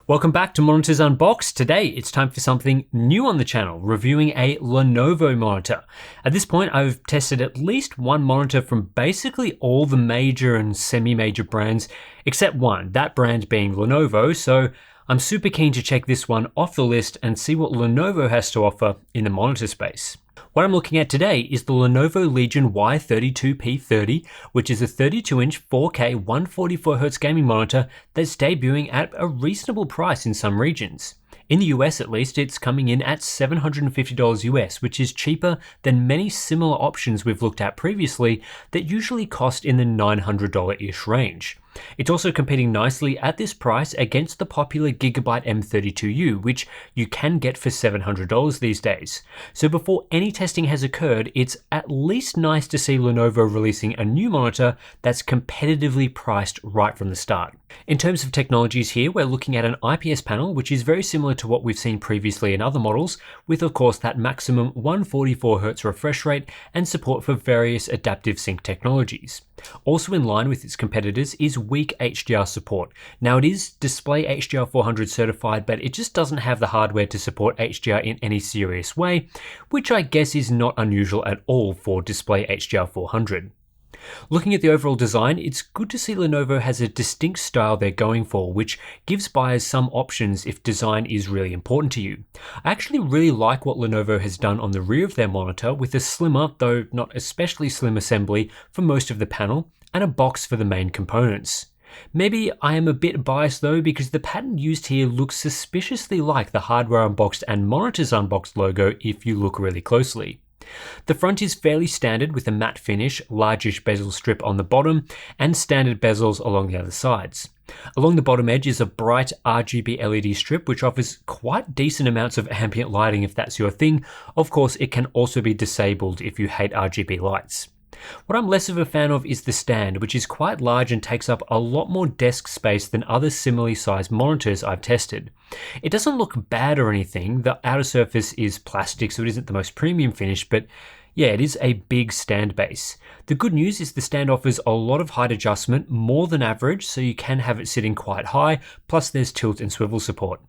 Welcome back to Monitors Unboxed. Today it's time for something new on the channel, reviewing a Lenovo monitor. At this point I've tested at least one monitor from basically all the major and semi-major brands except one, that brand being Lenovo, so I'm super keen to check this one off the list and see what Lenovo has to offer in the monitor space. What I'm looking at today is the Lenovo Legion Y32p-30, which is a 32-inch 4K 144Hz gaming monitor that's debuting at a reasonable price in some regions. In the US at least, it's coming in at $750 US, which is cheaper than many similar options we've looked at previously that usually cost in the $900-ish range. It's also competing nicely at this price against the popular Gigabyte M32U, which you can get for $700 these days. So before any testing has occurred, it's at least nice to see Lenovo releasing a new monitor that's competitively priced right from the start. In terms of technologies here, we're looking at an IPS panel, which is very similar to what we've seen previously in other models, with of course that maximum 144Hz refresh rate and support for various adaptive sync technologies. Also in line with its competitors is weak HDR support. Now it is Display HDR 400 certified, but it just doesn't have the hardware to support HDR in any serious way, which I guess is not unusual at all for Display HDR 400. Looking at the overall design, it's good to see Lenovo has a distinct style they're going for, which gives buyers some options if design is really important to you. I actually really like what Lenovo has done on the rear of their monitor with a slimmer, though not especially slim assembly for most of the panel, and a box for the main components. Maybe I am a bit biased though, because the pattern used here looks suspiciously like the Hardware Unboxed and Monitors Unboxed logo if you look really closely. The front is fairly standard with a matte finish, largish bezel strip on the bottom, and standard bezels along the other sides. Along the bottom edge is a bright RGB LED strip which offers quite decent amounts of ambient lighting if that's your thing. Of course, it can also be disabled if you hate RGB lights. What I'm less of a fan of is the stand, which is quite large and takes up a lot more desk space than other similarly sized monitors I've tested. It doesn't look bad or anything, the outer surface is plastic so it isn't the most premium finish, but yeah, it is a big stand base. The good news is the stand offers a lot of height adjustment, more than average, so you can have it sitting quite high, plus there's tilt and swivel support.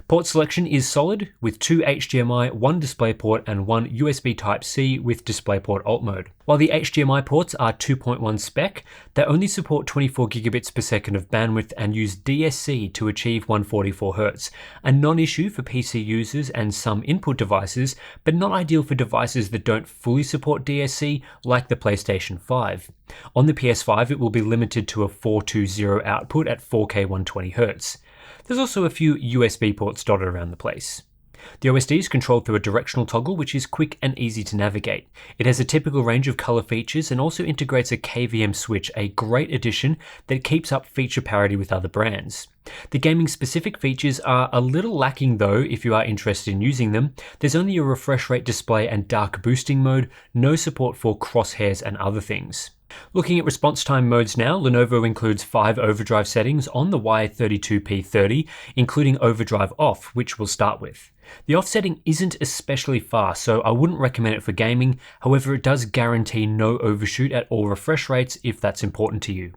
Port selection is solid with 2 HDMI, 1 DisplayPort and 1 USB Type-C with DisplayPort Alt mode. While the HDMI ports are 2.1 spec, they only support 24 gigabits per second of bandwidth and use DSC to achieve 144Hz, a non-issue for PC users and some input devices, but not ideal for devices that don't fully support DSC like the PlayStation 5. On the PS5 it will be limited to a 420 output at 4K 120Hz. There's also a few USB ports dotted around the place. The OSD is controlled through a directional toggle which is quick and easy to navigate. It has a typical range of color features and also integrates a KVM switch, a great addition that keeps up feature parity with other brands. The gaming specific features are a little lacking though if you are interested in using them. There's only a refresh rate display and dark boosting mode, no support for crosshairs and other things. Looking at response time modes now, Lenovo includes 5 overdrive settings on the Y32p-30, including overdrive off, which we'll start with. The off setting isn't especially fast, so I wouldn't recommend it for gaming, however it does guarantee no overshoot at all refresh rates if that's important to you.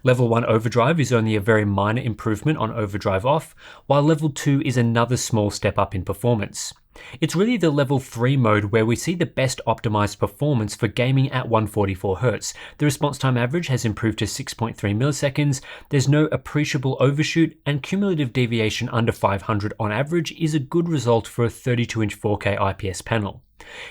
Level 1 overdrive is only a very minor improvement on overdrive off, while level 2 is another small step up in performance. It's really the level 3 mode where we see the best optimized performance for gaming at 144Hz. The response time average has improved to 6.3 milliseconds, there's no appreciable overshoot, and cumulative deviation under 500 on average is a good result for a 32-inch 4K IPS panel.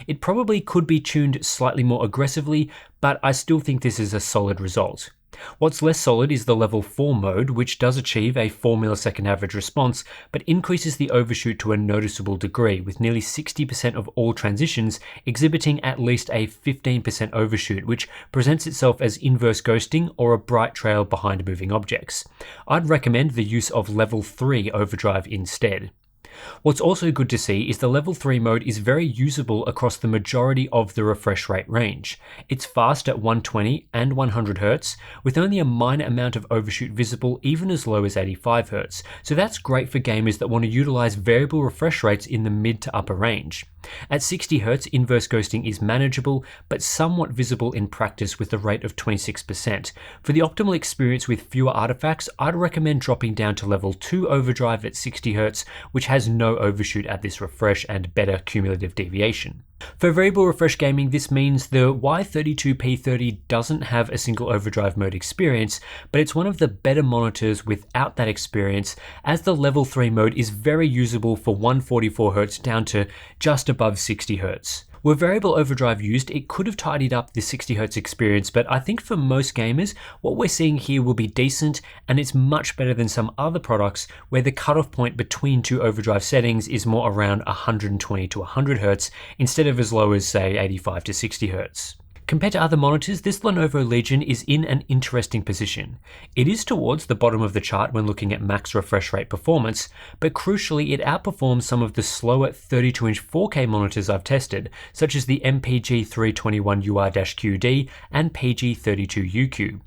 It probably could be tuned slightly more aggressively, but I still think this is a solid result. What's less solid is the level 4 mode, which does achieve a 4 millisecond average response, but increases the overshoot to a noticeable degree, with nearly 60% of all transitions exhibiting at least a 15% overshoot, which presents itself as inverse ghosting or a bright trail behind moving objects. I'd recommend the use of level 3 overdrive instead. What's also good to see is the level 3 mode is very usable across the majority of the refresh rate range. It's fast at 120 and 100Hz, with only a minor amount of overshoot visible even as low as 85Hz, so that's great for gamers that want to utilize variable refresh rates in the mid to upper range. At 60Hz, inverse ghosting is manageable, but somewhat visible in practice with a rate of 26%. For the optimal experience with fewer artifacts, I'd recommend dropping down to level 2 overdrive at 60Hz, which has no overshoot at this refresh and better cumulative deviation. For variable refresh gaming, this means the Y32p-30 doesn't have a single overdrive mode experience, but it's one of the better monitors without that experience, as the level 3 mode is very usable for 144Hz down to just above 60Hz. Were variable overdrive used, it could have tidied up the 60Hz experience, but I think for most gamers, what we're seeing here will be decent, and it's much better than some other products where the cutoff point between two overdrive settings is more around 120 to 100Hz instead of as low as, say, 85 to 60Hz. Compared to other monitors, this Lenovo Legion is in an interesting position. It is towards the bottom of the chart when looking at max refresh rate performance, but crucially it outperforms some of the slower 32-inch 4K monitors I've tested, such as the MPG 321 UR-QD and PG32UQ.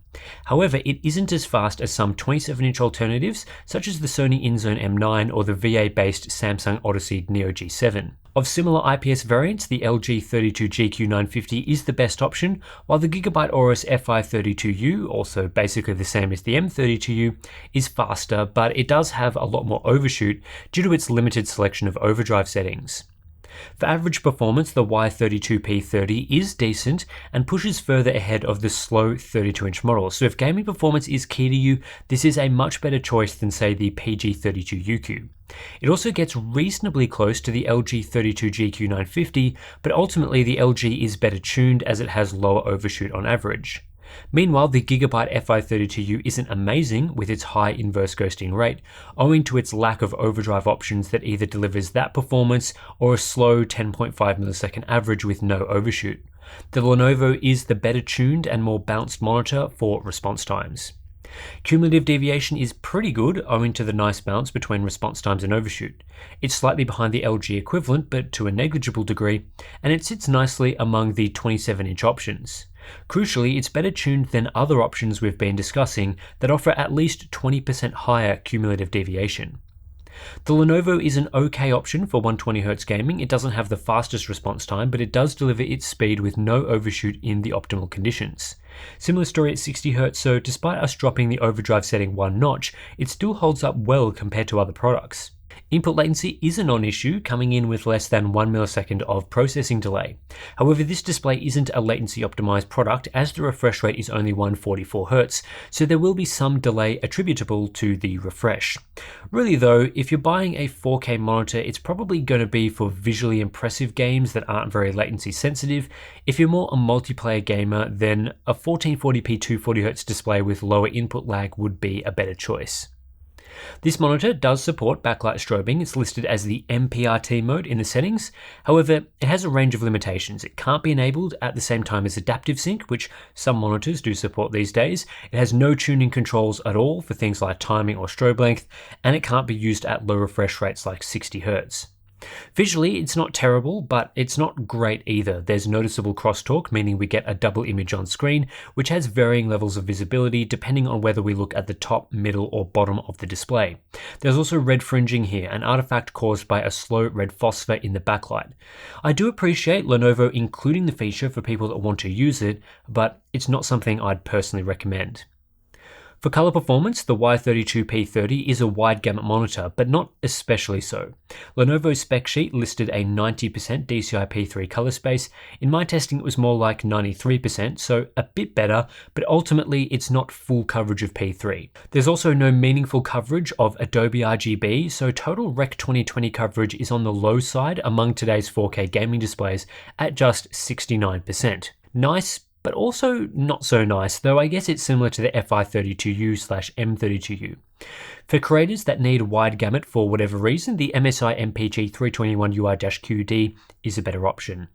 However, it isn't as fast as some 27-inch alternatives, such as the Sony InZone M9 or the VA-based Samsung Odyssey Neo G7. Of similar IPS variants, the LG 32GQ950 is the best option, while the Gigabyte Aorus FI32U, also basically the same as the M32U, is faster, but it does have a lot more overshoot due to its limited selection of overdrive settings. For average performance, the Y32p-30 is decent and pushes further ahead of the slow 32-inch model, so if gaming performance is key to you, this is a much better choice than, say, the PG32UQ. It also gets reasonably close to the LG 32GQ950, but ultimately the LG is better tuned as it has lower overshoot on average. Meanwhile, the Gigabyte FI32U isn't amazing with its high inverse ghosting rate, owing to its lack of overdrive options that either delivers that performance or a slow 10.5 millisecond average with no overshoot. The Lenovo is the better tuned and more balanced monitor for response times. Cumulative deviation is pretty good owing to the nice balance between response times and overshoot. It's slightly behind the LG equivalent, but to a negligible degree, and it sits nicely among the 27-inch options. Crucially, it's better tuned than other options we've been discussing that offer at least 20% higher cumulative deviation. The Lenovo is an okay option for 120Hz gaming. It doesn't have the fastest response time, but it does deliver its speed with no overshoot in the optimal conditions. Similar story at 60Hz, so despite us dropping the overdrive setting one notch, it still holds up well compared to other products. Input latency is a non-issue, coming in with less than 1 millisecond of processing delay. However, this display isn't a latency optimized product as the refresh rate is only 144Hz, so there will be some delay attributable to the refresh. Really though, if you're buying a 4K monitor, it's probably going to be for visually impressive games that aren't very latency sensitive. If you're more a multiplayer gamer, then a 1440p 240Hz display with lower input lag would be a better choice. This monitor does support backlight strobing. It's listed as the MPRT mode in the settings. However, it has a range of limitations. It can't be enabled at the same time as adaptive sync, which some monitors do support these days. It has no tuning controls at all for things like timing or strobe length, and it can't be used at low refresh rates like 60Hz. Visually, it's not terrible, but it's not great either. There's noticeable crosstalk, meaning we get a double image on screen, which has varying levels of visibility depending on whether we look at the top, middle, or bottom of the display. There's also red fringing here, an artifact caused by a slow red phosphor in the backlight. I do appreciate Lenovo including the feature for people that want to use it, but it's not something I'd personally recommend. For color performance, the Y32p-30 is a wide gamut monitor, but not especially so. Lenovo's spec sheet listed a 90% DCI-P3 color space. In my testing, it was more like 93%, so a bit better, but ultimately it's not full coverage of P3. There's also no meaningful coverage of Adobe RGB, so total Rec 2020 coverage is on the low side among today's 4K gaming displays at just 69%. Nice, but also not so nice, though I guess it's similar to the FI32U/M32U. For creators that need wide gamut for whatever reason, the MSI MPG 321 UR-QD is a better option.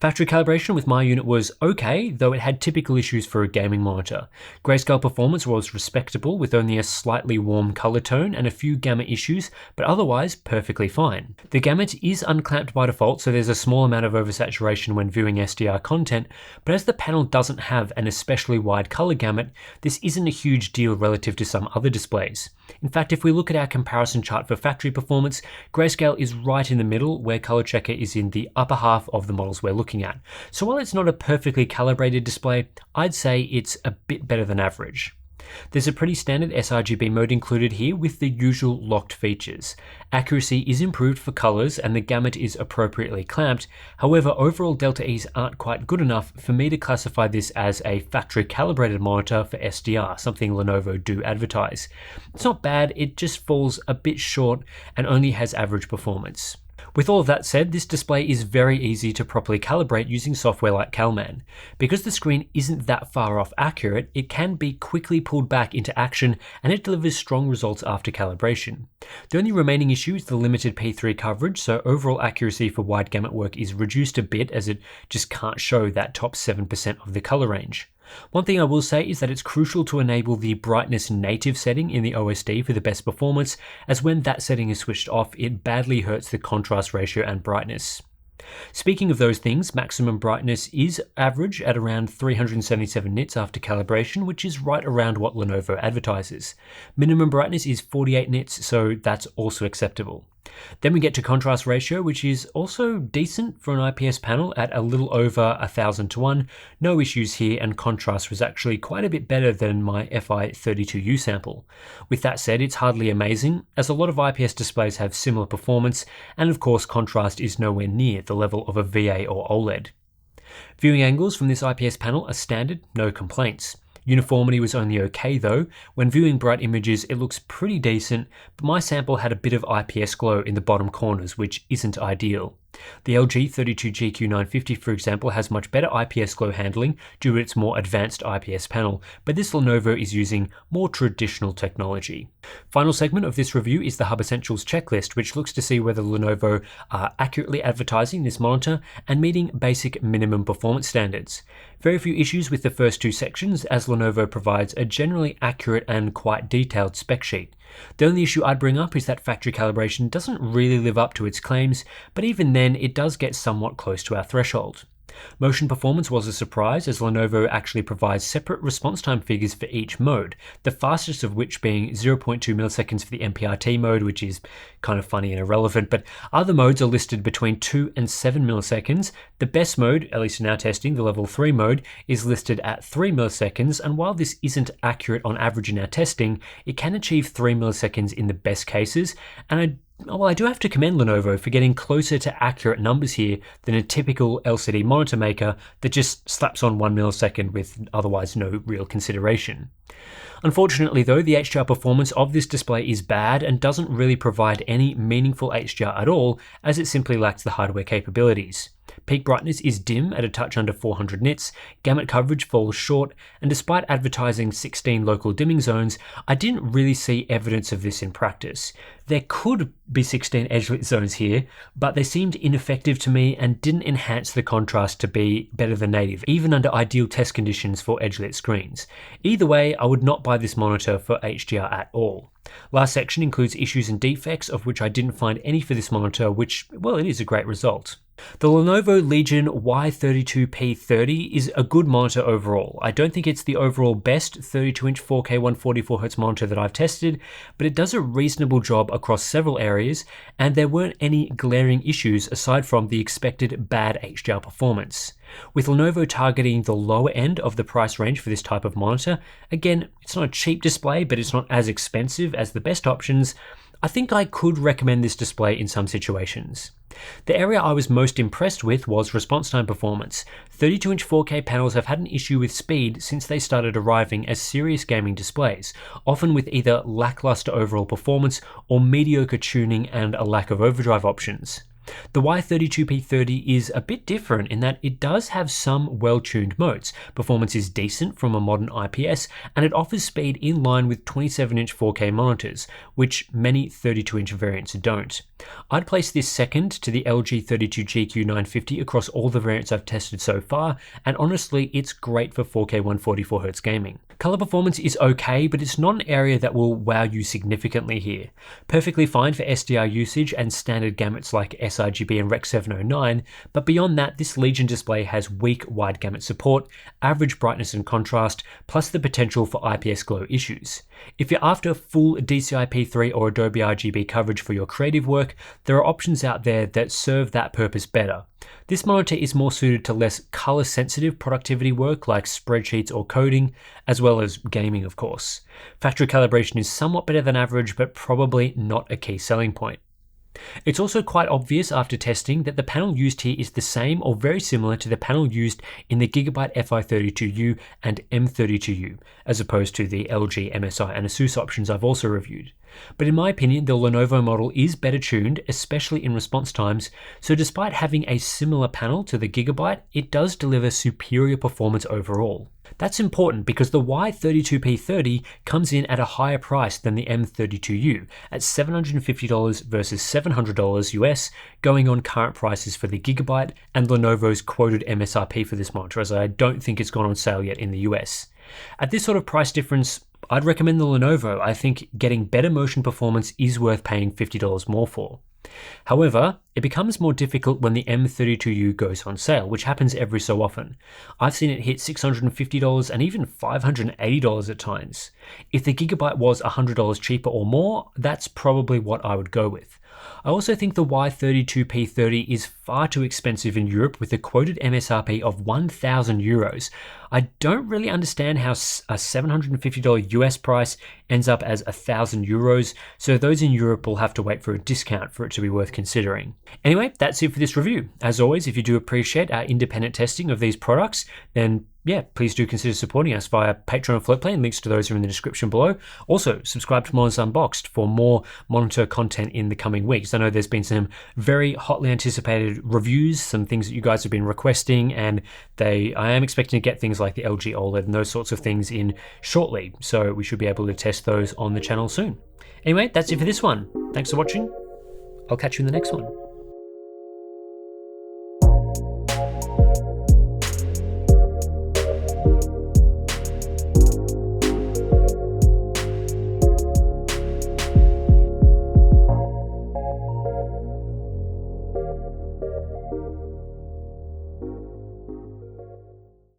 Factory calibration with my unit was okay, though it had typical issues for a gaming monitor. Grayscale performance was respectable with only a slightly warm color tone and a few gamma issues, but otherwise perfectly fine. The gamut is unclamped by default, so there's a small amount of oversaturation when viewing SDR content, but as the panel doesn't have an especially wide color gamut, this isn't a huge deal relative to some other displays. In fact, if we look at our comparison chart for factory performance, Grayscale is right in the middle, where Color Checker is in the upper half of the models we're looking at. So while it's not a perfectly calibrated display, I'd say it's a bit better than average. There's a pretty standard sRGB mode included here with the usual locked features. Accuracy is improved for colors and the gamut is appropriately clamped. However, overall delta E's aren't quite good enough for me to classify this as a factory calibrated monitor for SDR, something Lenovo do advertise. It's not bad, it just falls a bit short and only has average performance. With all of that said, this display is very easy to properly calibrate using software like CalMan. Because the screen isn't that far off accurate, it can be quickly pulled back into action and it delivers strong results after calibration. The only remaining issue is the limited P3 coverage, so overall accuracy for wide gamut work is reduced a bit as it just can't show that top 7% of the color range. One thing I will say is that it's crucial to enable the brightness native setting in the OSD for the best performance, as when that setting is switched off, it badly hurts the contrast ratio and brightness. Speaking of those things, maximum brightness is average at around 377 nits after calibration, which is right around what Lenovo advertises. Minimum brightness is 48 nits, so that's also acceptable. Then we get to contrast ratio, which is also decent for an IPS panel at a little over 1000:1. No issues here, and contrast was actually quite a bit better than my FI32U sample. With that said, it's hardly amazing, as a lot of IPS displays have similar performance, and of course contrast is nowhere near the level of a VA or OLED. Viewing angles from this IPS panel are standard, no complaints. Uniformity was only okay though. When viewing bright images, it looks pretty decent, but my sample had a bit of IPS glow in the bottom corners, which isn't ideal. The LG 32GQ950, for example, has much better IPS glow handling due to its more advanced IPS panel, but this Lenovo is using more traditional technology. Final segment of this review is the Hub Essentials checklist, which looks to see whether Lenovo are accurately advertising this monitor and meeting basic minimum performance standards. Very few issues with the first two sections, as Lenovo provides a generally accurate and quite detailed spec sheet. The only issue I'd bring up is that factory calibration doesn't really live up to its claims, but even then it does get somewhat close to our threshold. Motion performance was a surprise, as Lenovo actually provides separate response time figures for each mode, the fastest of which being 0.2 milliseconds for the MPRT mode, which is kind of funny and irrelevant, but other modes are listed between 2 and 7 milliseconds. The best mode, at least in our testing, the level 3 mode, is listed at 3 milliseconds, and while this isn't accurate on average in our testing, it can achieve 3 milliseconds in the best cases, and I do have to commend Lenovo for getting closer to accurate numbers here than a typical LCD monitor maker that just slaps on 1 millisecond with otherwise no real consideration. Unfortunately though, the HDR performance of this display is bad and doesn't really provide any meaningful HDR at all, as it simply lacks the hardware capabilities. Peak brightness is dim at a touch under 400 nits, gamut coverage falls short, and despite advertising 16 local dimming zones, I didn't really see evidence of this in practice. There could be 16 edge-lit zones here, but they seemed ineffective to me and didn't enhance the contrast to be better than native, even under ideal test conditions for edge-lit screens. Either way, I would not buy this monitor for HDR at all. Last section includes issues and defects, of which I didn't find any for this monitor, which, well, it is a great result. The Lenovo Legion Y32p-30 is a good monitor overall. I don't think it's the overall best 32-inch 4K 144Hz monitor that I've tested, but it does a reasonable job across several areas, and there weren't any glaring issues aside from the expected bad HDR performance. With Lenovo targeting the lower end of the price range for this type of monitor, again, it's not a cheap display, but it's not as expensive as the best options, I think I could recommend this display in some situations. The area I was most impressed with was response time performance. 32-inch 4K panels have had an issue with speed since they started arriving as serious gaming displays, often with either lackluster overall performance or mediocre tuning and a lack of overdrive options. The Y32p-30 is a bit different in that it does have some well-tuned modes. Performance is decent from a modern IPS, and it offers speed in line with 27-inch 4K monitors, which many 32-inch variants don't. I'd place this second to the LG 32GQ950 across all the variants I've tested so far, and honestly, it's great for 4K 144Hz gaming. Color performance is okay, but it's not an area that will wow you significantly here. Perfectly fine for SDR usage and standard gamuts like sRGB and Rec 709, but beyond that, this Legion display has weak wide gamut support, average brightness and contrast, plus the potential for IPS glow issues. If you're after full DCI-P3 or Adobe RGB coverage for your creative work, there are options out there that serve that purpose better. This monitor is more suited to less color-sensitive productivity work like spreadsheets or coding, as well as gaming, of course. Factory calibration is somewhat better than average, but probably not a key selling point. It's also quite obvious after testing that the panel used here is the same or very similar to the panel used in the Gigabyte Fi32U and M32U, as opposed to the LG, MSI and Asus options I've also reviewed. But in my opinion, the Lenovo model is better tuned, especially in response times, so despite having a similar panel to the Gigabyte, it does deliver superior performance overall. That's important because the Y32p-30 comes in at a higher price than the M32U at $750 versus $700 US, going on current prices for the Gigabyte and Lenovo's quoted MSRP for this monitor, as I don't think it's gone on sale yet in the US. At this sort of price difference, I'd recommend the Lenovo. I think getting better motion performance is worth paying $50 more for. However, it becomes more difficult when the M32U goes on sale, which happens every so often. I've seen it hit $650 and even $580 at times. If the Gigabyte was $100 cheaper or more, that's probably what I would go with. I also think the Y32p-30 is far too expensive in Europe with a quoted MSRP of €1,000. I don't really understand how a $750 US price ends up as €1,000, so those in Europe will have to wait for a discount for it to be worth considering. Anyway, that's it for this review. As always, if you do appreciate our independent testing of these products, then please do consider supporting us via Patreon or Floatplane. Links to those are in the description below. Also, subscribe to Monitors Unboxed for more monitor content in the coming weeks. I know there's been some very hotly anticipated reviews, some things that you guys have been requesting, and I am expecting to get things like the LG OLED and those sorts of things in shortly. So we should be able to test those on the channel soon. Anyway, that's it for this one. Thanks for watching. I'll catch you in the next one.